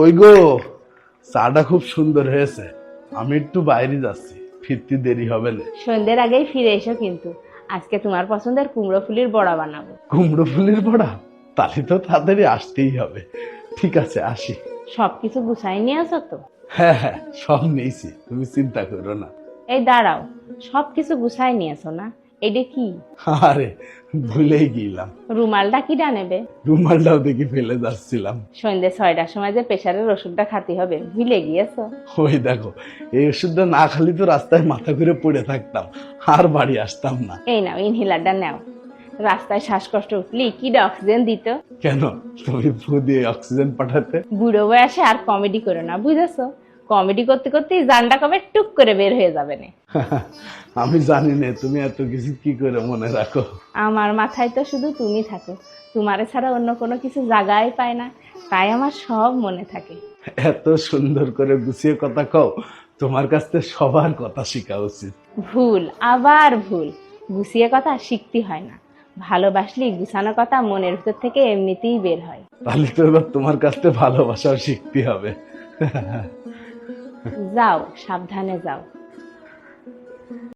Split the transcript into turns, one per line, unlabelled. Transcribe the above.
ওই গো, চাটা খুব সুন্দর হয়েছে। আমি একটু বাইরে যাচ্ছি, ফিরতে দেরি হবে না।
সন্ধ্যের আগেই ফিরে এসো কিন্তু। আজকে তোমার পছন্দের কুমড়ো ফুলির বড়া বানাবো।
কুমড়ো ফুলের বড়া? তাহলে তো তাড়াতাড়ি আসতেই হবে। ঠিক আছে, আসি।
সবকিছু গুছাই নিয়ে আসো তো?
হ্যাঁ হ্যাঁ, সব নিয়েছি, তুমি চিন্তা করো না।
এই দাঁড়াও, সবকিছু গুছাই নিয়ে আসো না? এটা কি?
আরে, ভুলেই গেলাম।
রুমালটা কিটা নেবে?
রুমালটাও দেখি ফেলে যাচ্ছিলাম।
সন্ধ্যে 6টার সময় যে প্রেশারের ওষুধটা খাতে হবে, ভুলে গিয়েছো?
ওই দেখো, এই ওষুধটা না খালি তো রাস্তায় মাথা ঘুরে পড়ে থাকতাম, আর বাড়ি আসতাম না।
এই নাও, ইনহেলারটা নাও। রাস্তায় শ্বাসকষ্ট উঠলি কিটা অক্সিজেন দিত।
কেন, তুমি ফু দিয়ে অক্সিজেন পাঠাতে?
বুড়ো বয়সে আর কমেডি করো না, বুঝেছো? কমেডি করতে করতে জানটা কবে টুক করে বের হয়ে যাবে না।
আমি জানি না তুমি এত কিছু কি করে মনে রাখো।
আমার মাথায় তো শুধু তুমি থাকো, তোমারে ছাড়া অন্য কোনো কিছু জায়গায় পায় না, তাই আমার সব মনে থাকে।
এত সুন্দর করে গুছিয়ে কথা কও, তোমার কাছ থেকে সবার কথা শেখা উচিত।
ভুল, আবার ভুল। গুছিয়ে কথা শিখতে হয় না, ভালোবাসলি গুছানো কথা মনের ভিতর থেকে এমনিতেই বের হয়।
তাহলে তো এবার তোমার কাছ থেকে ভালোবাসাও শিখতে হবে।
যাও, সাবধানে যাও।